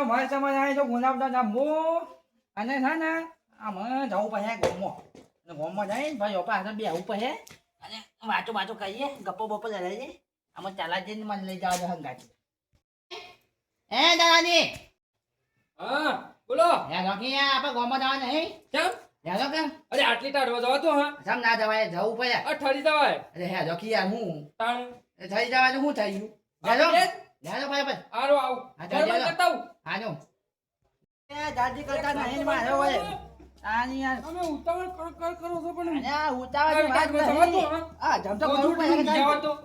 મસ્ત મજાની જો ગુલાબના જાંબુ અને છે ને આમાં જવું પડે ગોમમાં અને ગોમમાં જઈને ભાઈ પાસે બેહવું પડે અને વાંચો વાંચો કહીએ ગપ્પો બપ્પો લડાઈએ આમાં ચાલા જઈને મને લઈ જાવ હંગાથી હે દાદાજી હા બોલો હે રોકી આપણે ગોમમાં જવા નહીં કેમ હે રોકે અરે આટલી તાડવા જવાતો હા સમ ના જવાય જવું પડે આ ઠરી જવાય અરે હે રોકી યાર હું તાણ થઈ જવા તો હું થઈ ગયું લેજો લેજો ભાઈ ભાઈ આરો આવ હા, ચાલ, ચાલ. કરતા આવું હાજો એ દાદી કરતા નહીં મારે હોય આની યાર તમે ઉતાવળ કરો છો પણ અલ્યા ઉતાવળ વાત નહીં આ જમતો કરું પડે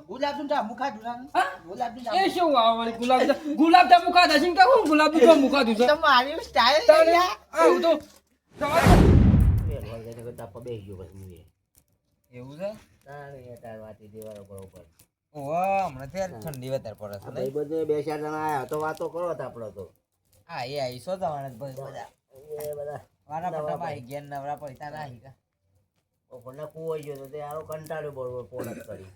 ગુલાબ નું જા મુખા દુના હા? ગુલાબ નું એ શું આવળી ગુલાબ જાંબુ ખાધા છે કે હું ગુલાબ નું જાંબુ ખાધું છે તમારી સ્ટાઈલ તારે આવું તો એવું છે ઓહો હમણાં ત્યારે ઠંડી વધારે પડે છે નહીં? બધે બે ચાર જણા આયા તો વાતો કરો તો આપડે તો હા એ આવીશો જવાના જ ભાઈ બધા એ બધા વારા ફટાફટ આવી ગયા ને નવરા પડતા ના આવી ગયા. બપોરના કૂવો ગયો તો તે હારો કંટાળ્યો બરોબર પોણત કરી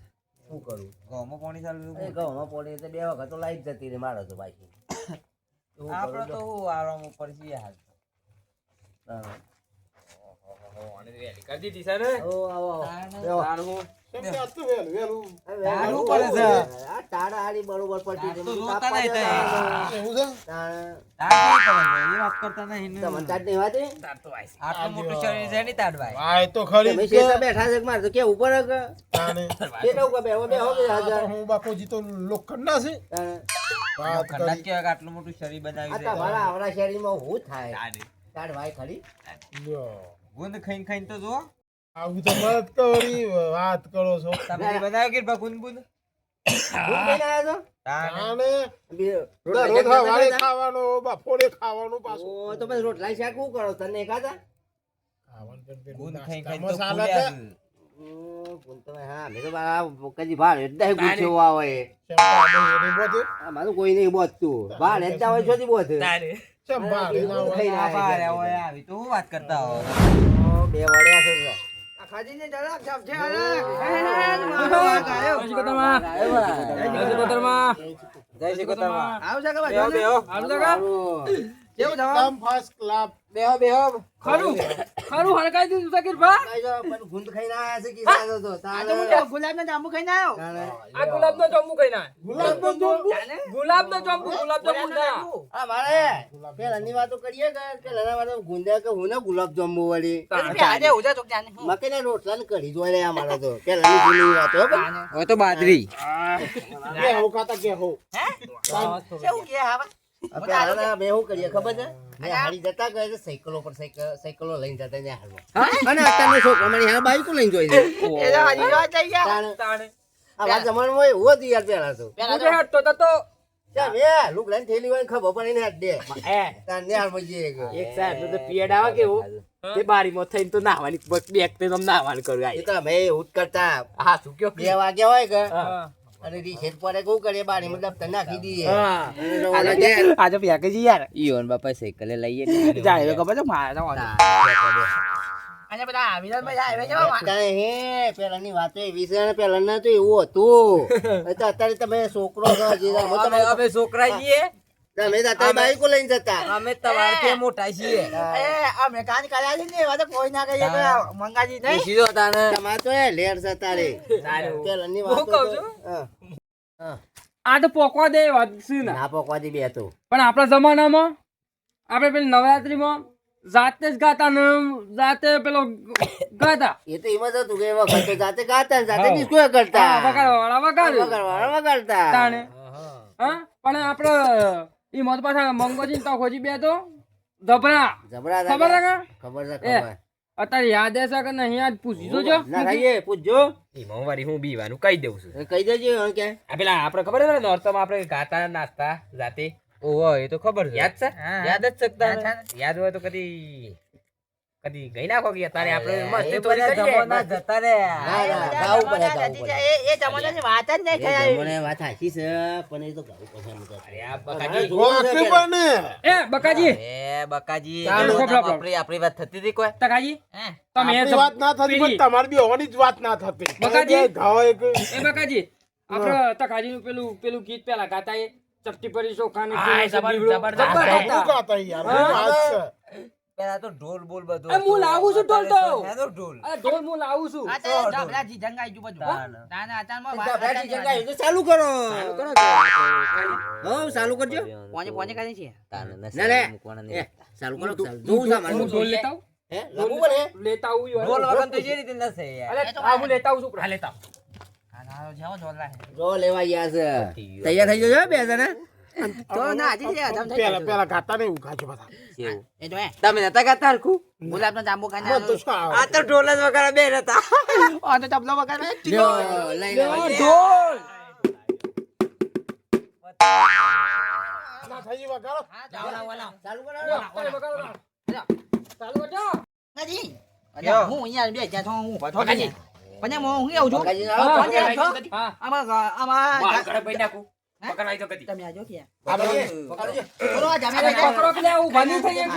શું કરું ઘઉંમાં પાણી ચાલુ એ હતું. ઘઉંમાં પોણી એટલે 2 વખત તો લાઈટ જતી રહી મારે તો પાછી શું આપણે કરું તો હું આરામ ઉપર છીએ હાલ. હા. કરી દીધી છે ને ઓ આવો આવો બેહો. તાણ હું તારું પડે છે. આ ટાળા હારી બરોબર પડતી તાર તો હતી. જોતા તાપ નહીં પાડે તાર. તાણ એ વાત કરતા નહીં ને. તમને તાટ નહીં વાતી? તાર તો આઈસ આટલું મોટું શરીર છે નહીં તાડવાય. આય તો ખરી તમે શેઠા બેઠા છે કે મારે તો કે ઉપર જ કે? તાને શેઠા ઉપર બેહો બેહો બે હાજર. હું બાપુજી તો લોખંડ ના છે તાણ. વાત ખંડા જ કરી કહેવાય કે આટલું મોટું શરીર આ બનાવ્યું છે. તમારા આવડા શરીરમાં હું થાય તારે. તાડ ભાઈ ખરી લ્યો. ગુંદ ખાઈને ખાઈને તો જો આવું તો મત કરી વાત કરો છો તમે જે બનાવ્યો કે ગુંદ ગુંદ હું કઈને આયા છો? તાને. તાને બે- દરરોજ રોટલા વાળે શાક ખાવાનો બપોરે ખાવાનું પાછું ઓ, તો પછી રોટલા શાક શું કરો તને ખાતા ખાવાનું પણ પેલું ગુંદ ખાઈને નાસ્તામાં ખાઈને તો ચાલે ફૂલ્યા છે. છે. તમે હા મેં તો મારા કદી ભાર હેડતા પૂછ્યો આવે ચમ બાબા એની બધે? મારું કોઈ નહીં બોતતું ભાર હેડતા હોય છોથી બોત ચમ બારે ના હોય. ખાઈને આ આયા બારે છે. હોય આવી તો હું વાત કરતા હો. ઓ, બે વડ્યા છે આ ખાજીને જરાક જપ છે અલગ મારો ગાયો જય શ્રી કૃષ્ણ. જય શ્રી કૃષ્ણ. જય શ્રી કૃષ્ણ. આવશે કે બેહો બેહો. હારું તો કા? કેવું જવાબ એકદમ first class. બેહો બેહો. ખરું ખરું હરકાઈ દીધું શકીર ભા ખાઈ જાઓ, પણ ગુંદ ખાઈને આયા છે કે સાદો તો આ તો હું ગુલાબ ના જાંબુ ખાઈને આવ્યો તાણે. આ ગુલાબ નો જાંબુ કઈ ના ગુલાબનો જાંબુ? ગુલાબ નો જાંબુ ના હા મારે પેલાની વાતો કરીએ કે પેલાના વાતો ગુંદા કે હું ને ગુલાબ જાંબુ વાળી આજે ઉજા ચોક જાને મકઈના રોટલા ને કઢી જોઈ રહ્યા અમારા તો પેલાની જૂની વાતો હો ભાઈ. હવે તો બાજરી. કે હું ખાતા કે હું. કેવું કે હા પેલાના મેં શું કરીએ ખબર છે મેં હારી જતા ગયા છે સાયકલો પર સાયકલો લઈને જતા ત્યાં હાલમાં અને અત્યારના છોકરા મને હા બાઈકો લઈને જોઈ છે એ તો હજી જોવા જઈ ગયા તાણે. તાણે આ વાત જમાનામાં એવું હતું યાર પેલા તો પેલા ઉડે હટતો તો ચાલ એ લુગડાની થેલી હોય ને ખબર પડે ને હાથ દે તાર નેહાળમાં જઈએ કે. એક સાહેબ તો પિયડ આવે કેવું તે બારીમાં થઈને તો નાહવાની બેગ તે તમે નાહવાનું કરું એ આઈ તો અમે એવું જ કરતા હા શું કયો 2 વાગ્યા હોય કે હા. અને રીસેટ પડે શું કરીએ બારી મતલબ તને નાખી દઈએ હા. અને રવાના ઘેર. આજે પેકેજી યાર ઈવન બાપા સાયકલે લઈએ જાય ખબર છે મારા અને બધા આવીને મજા આવે છે બાબા. તારે હે પેલાની વાતો એવી છે ને પેલાના તો એવું હતું એ તો અત્યારે તમે છોકરો છો હજી તો હું અમે અમે છોકરા છીએ તમે તો અત્યારે બાઈકો લઈને જતા અમે તમારથી મોટા છીએ. એ અમે કાન કર્યા છે ને એવા તો કોઈ ના કહીએ કે મંગાજી નહીં સીધો તાને તમારે તો એ લેર છે તારે પેલાની વાતો હું કહું તો- છું. હા. હા. આ તો પોકવા દે વાત છે ને ના પોકવાથી બે તો પણ આપણા જમાનામાં આપણે પેલી નવરાત્રીમાં જાતે જ ગાતા ને જાતે પેલો ગાતા એ તો એમાં જ હતું કે એ વખત તો જાતે ગાતા ને જાતે હા. ડિસ્કો કરતા વગાડવાવાળા વગાડે વગાડવાળા વગાડતા તાણે હા પણ આપણે ઈ મત પાછા મંગોજી તો ખોજી બે તો ધબરા જબરા હતા ખબર કે? છે ખબર છે એ. ખબર અત્યારે યાદ હશે કે નહીં યાદ પૂછી જોજો ના ભાઈ પૂછજો એમાં વારી હું બીવાનું કહી દઉં છું એ કહી દેજો હવે કે આ પેલા આપણે ખબર છે ને નોરતામાં આપણે ગાતા નાસ્તા જાતે ઓહો એ તો ખબર છે. યાદ છે હા. યાદ જ શકતા યાદ છે યાદ હોય તો કદી કદી ગઈ નાખો કે તારે આપણે અરે, મસ્ત એ ચોરી બધા કરીએ. જમાના જતા રે. ના, ના, ગાવું પડે, ગાવું પડે. એ જમાનાની વાત જ નહીં એ થઈ જમણે વાત સાચી છે પણ એ તો ગાવું પડે એમ તો. અરે આ બકાજી વાંકે પણ ને. એ બકાજી એ બકાજી ચાલો. આપણી વાત થતી હતી કોઈ તકાજી હે તમે આપણી વાત ના થતી પણ તમારી બી હોવાની જ વાત ના થતી બકાજી. બે ઘાવ એક એ બકાજી આપણે તકાજી નું પેલું ગીત પેલા ગાતા એ ચપટી પડી ચોખા ને હા, જબરદસ્ત. શું ગાતા યાર શું વાત છે પેલા તો ઢોલ બોલ બધું એ હું લાવું છું ઢોલ તો. હેનો ઢોલ અરે ઢોલ હું લાવું છું. આ તો ઢબલાજી જંગાઈ ગયું બધું. ના, ના, અચાનમાં ઢબલાજી જંગાયું તો ચાલુ કરો હો ચાલુ કરજો પોને કરી છે. ના લે એ ચાલુ કરો ચાલુ જોઉં છે મારું હું ઢોલ લેતા આવું. હે લાગુ પડે લેતા આવું યો. ઢોલ વગર તો જે રીતે ન થાય યાર અરે હા હું લેતા આવું છું. હા, લેતા આવો. હા, ના, જેવો ઢોલના છે. જો લેવા ગયા છે તૈયાર થઈ જજો બે જણા તો ના, હજી છે, ધમ થઈ પેલા ગયું. પેલા ગાતા નહીં ઉઘાજો બધા કેવું એ જો હે, તમે નતા ગાતા હરખું ગુલાબનો જાંબુ ખાઈને મને તો શું આવે આ તો ઢોલ જ વગર બે નતા આ તો તબલો વગાડે. લ્યો લઈ લેવા ઢોલ. ના થઈ ગયું વગાડો હા, જાઓ, લાવો, લાવો. ચાલુ કરો ચાલુ કરજો. નથી. અરે, હું અહીંયા બે જ્યાં છું, હું ભઠો કાઢી. પણ હું આવું છું. કાજી હા, આવો કોણ છે? હા, હા. આમાં તમે આજો કે આ પકડજો બોલો આ જામે લઈ જાઓ. પકડો કે લે, હું ભાની થઈ ગયું.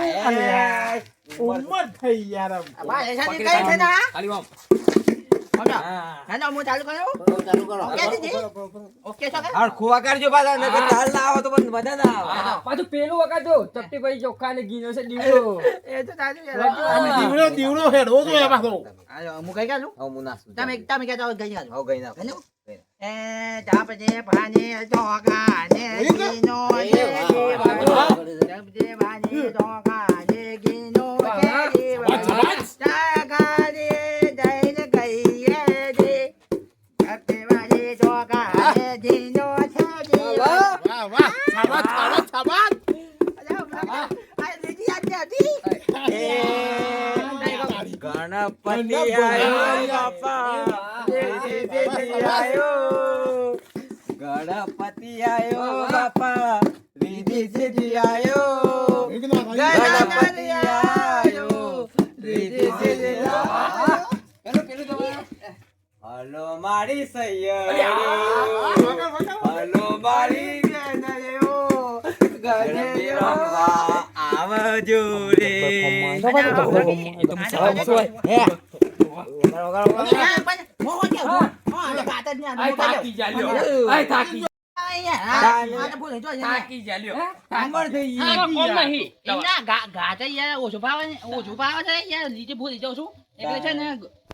ઉંમર થઈ યાર આમ. આ ભાઈ એસાની કઈ છે ના ખાલી આમ. સમજો ના હું ચાલુ કર્યો ચાલુ કરો ઓકે દીદી ઓકે છો કે હરખું વગાડજો પાછા નકર તાલ ના આવે તો પણ મજા ના આવે પાછું પેલું વગાડજો. ચપટી ભાઈ ચોખા ને ઘીનો છે દીવડો. એ તો ચાલુ હા. દીવડો દીવડો હેડવો જોઈએ પાછો આ હું કઈ ગાલું હવે હું નાસું તમે કે જાવ ગઈ ગાલું હવે ગઈ નાખું ગઈ એ જાપજે પાને ચોકા ને ગીનો ને દેવાનો જાપજે પાને ચોકા ને ગીનો ને દેવાનો જાગા દે જઈને ગઈએ દે જાપજે પાને ચોકા ને ગીનો છે દેવાનો વાહ વાહ છાબા છાબા છાબા આ દીદી આ દી ગણપતિ આયો બાપા ગણપતિ આયો બાપા રીધી સીધી આયો ગણપતિ આયો રીધી સીધી આયો હલો મારી સૈયર હલો મારી ગણેયો ગણપતિ રમવા આવજો રે થાકી જા લ્યો. આય થાકી સાંભળ થઈ ગઈ કોમ નહીં.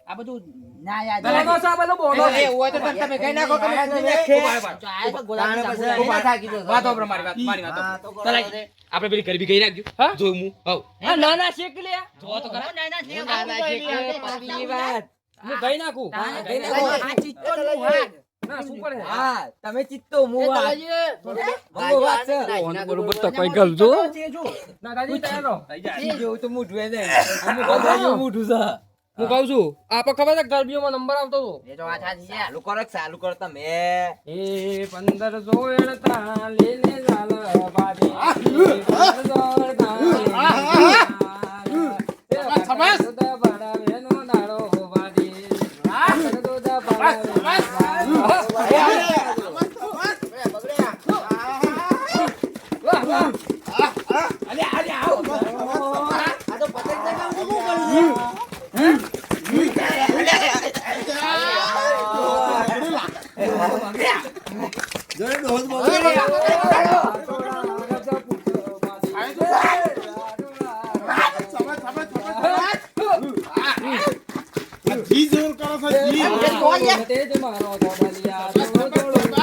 આ બધું ના યાદ બોલો છો આ બધો બોલો. એ હોય તો પણ તમે કઈ નાખો કે મેં ઉભા થાકી જો વાતો આપણે મારી વાત મારી વાતો હા, તો કરો. ચાલ, આપણે પેલી ગરબી કઈ નાખજો હા? જો હું હવ હા, નાના શેક લે. જો તો ખરા પતલી વાત હું ગઈ નાખું. ગઈ નાખો. ના શું કરે? હા તમે ચિત્તો મુ વાત મુ વાત છે બરોબર તો કઈ ગલજો ના દાદી તૈયાર રહો. જેવું તો મોઢું એને અમુક બધા મોઢું છે હું કહું છું આપે ખબર છે ગરબીઓમાં નંબર આવતો હતો. ચાલુ કરો કે ચાલુ કરો તમે એ 1500 એડતા લેને ચાલ બાજે 1500 એડતા લેને ચાલ. દૂધ બળાવેનો દાડો બાજે. દૂધ બળાવેનો વાહ, વાહ. આ તો પતંગ ચગાવવાનું શું કર્યું? જોડે ડોલ બોલ. જી જોર કરો છો જી તેજ મારો ધોબલિયા થોડો થોડો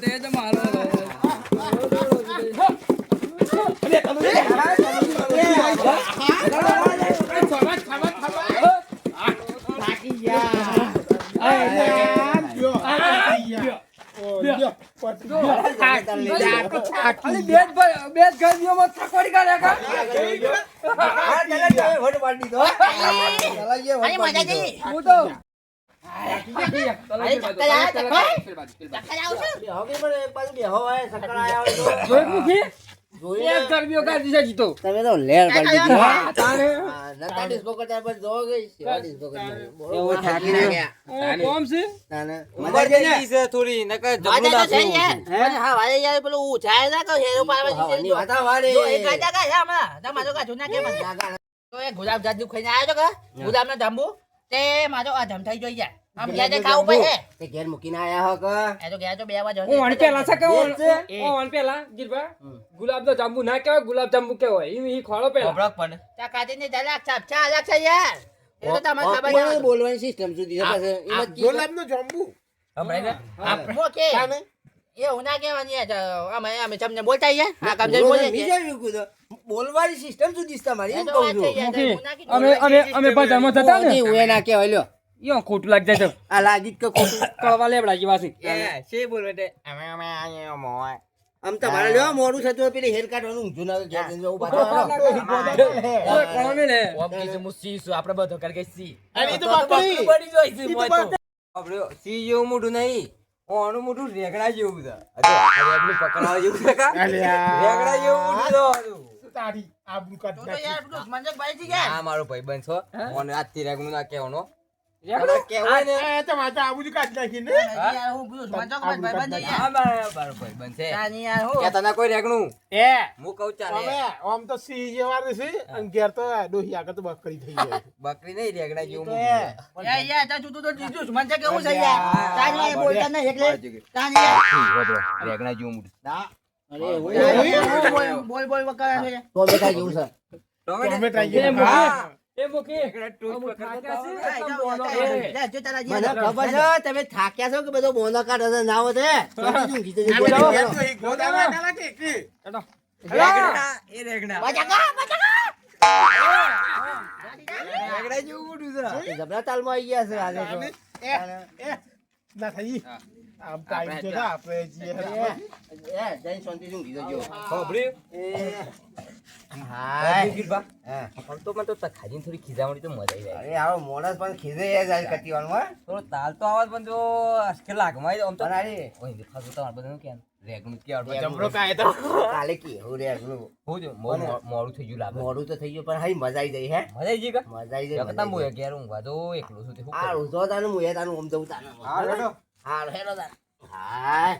તેજ મારો ખાલી બે જ ગરબીઓમાં થકોડી કાઢ્યા કા? વટ પાડી દો. હું તો હવે પણ એક બાજુ બેહો હોય, શક્કર આયા હોય તો. જોઈ મૂકી? જોઈને એક ગરબીઓ કાઢી છે જીતો. તમે તો લેર પાડી દીધી હો. તારે હા, નતા ડિસ્કો કરતા પણ જો ગઈ સેવા ડિસ્કો કરતા. એવો થાકી ના ગયા કોમ છે? ના, ના. ઉંમર થઈ ગઈ છે થોડી નકર જબરું લાગતું હવાની વાતા વાળે. ગુલાબ જાંબુ ખાઈને આવ્યો છો કે ગુલાબ નો જાંબુ તે મારો આ ધમ થઈ જોઈ જાય આમ ઘેર જઈને ખાવું પડે તે ઘેર મૂકીને આયા હો કે એ તો ઘેર તો 2 વાગે હું વણ પેલા છે કે એ જ છે. વણ પેલા ગીરબા ગુલાબનો જાંબુ ના કહેવાય ગુલાબ જાંબુ કહેવાય ઈ ખોળો પેલા ખબરક પડે ચા કાઢી ને જલાક છાપ ચા અલગ છે યાર એ તો તમને ખબર ઓપમાં છે બોલવાની સિસ્ટમ સુધી છે પાછું. એમાં જ કીધું. ગુલાબનો જાંબુ હમણાં મોકે કાને એ હું ના કહેવાની યાર અમે તમને બોલતા યાર આ કામ જઈને બોલો બોલે તો બીજા કીધું. બોલવાની સિસ્ટમ સુધી છે તમારી એ એમ તો કહું વાત છું. છે યાર મૂકી. હું ના કીધું. અમે બજારમાં જતા ને હું એ ના કહેવાય લ્યો. યો ખોટું લાગી જાય છે આ લાગી જ કે ખોટું. કળવા લેવડા જેવા છે છે બોલવે તે અમે આયા મોય આમ તમારે લ્યો મોડું થતું હોય પેલી હેર કાઢવાનું ઊંધું ના ઘેર જઈને જવું પાછું. ઓય, કોણ લે ઓમ કીધું હું સી છું આપણે બધો કરી ગઈ સી અને એ તો બકરી બની જોઈ છે ઈ તો મોય તો આપણે સી જેવું મોઢું નહીં ઓનું મોઢું રેગડા જેવું છે રેગડું પકડવા જેવું છે કા રેગડા જેવું મોઢું છે ઓનું. તારી આબરૂ કાઢ તું તો યાર પેલું મંજકભાઈ થી ગયા આ મારો ભાઈબંધ છો ઓને આજથી રેગડું ના કહેવાનો રેગડું? કહેવાય ને આ તો માતા આબરૂ કાઢ નાખી ને યાર હું પેલું મંજકભાઈ ભાઈ બંધ યાર આ મારો ભાઈબંધ છે તાની યાર હું કે તને કોઈ રેગણું એ હું કહું ચાલે હવે આમ તો સિંહ જેવા છે અને ઘેર તો ડોહી આગળ તો બકરી થઈ જાય બકરી નહીં રેગડા જેવું મોઢું છે. યાર યાર તા તું તો જીજુ છું મંજક કેવું છે યાર તાની યાર બોલતા નહીં એટલે તાની યાર રેગડા જેવું મોઢું. બોલ બોલ વકરા છે ટોમેટા જેવું છે. ટોમેટા એ જેવા. મૂકી. એ મૂકી. રેગડા ટોચ અમુક પકડતા થાક્યા હતા. છે, એકદમ બોલો. જો તારા મને ખબર છે તમે થાક્યા છો કે બધો બોનો કાઢો ના હોય છે સમજી ગયું, કીધું ના, બોલો. ઘેર તો એક ગોદામાં ના લાગે કે હેડો. રેગડા એ રેગડા રેગડા જેવું મોઢું છે. જબરા તાલમાં આવી ગયા છે આજે તો. ના થઈ આમ ટાઈમ છે ને આપણે જઈએ જઈને શાંતિથી ઊંઘી જજો. સાંભળ્યું? હાય. ગીરબા, હા. આમ તો મને તો ખાજીને થોડી ખીજામણી તો મજા આવી જાય. અરે આવો માણસ પણ ખીજે જાય કટીવાનું હો. થોડો તાલ તો આવાજ પણ જો અસકે લાગમાં આમ તો પણ અરે ઓય દેખા તો તમારે બધાનું કેમ રેગણું કે આડું જમરો કાય તો કાલે કેવું રે આગલું. હું જો મોડું થઈ ગયું લાગે મોડું તો થઈ ગયું પણ હાઈ મજા આવી જાય હે મજા આવી ગઈ કા મજા આવી જાય, જગત મજા આવી મોય જાય. ઘેર ઊંઘવા તો એકલો છું તે શું આ કરું? ઉધો તાનું મુએ તાનું ઓમ દઉં તાનું. હા, હેડો. હા હેડો તાન. હાય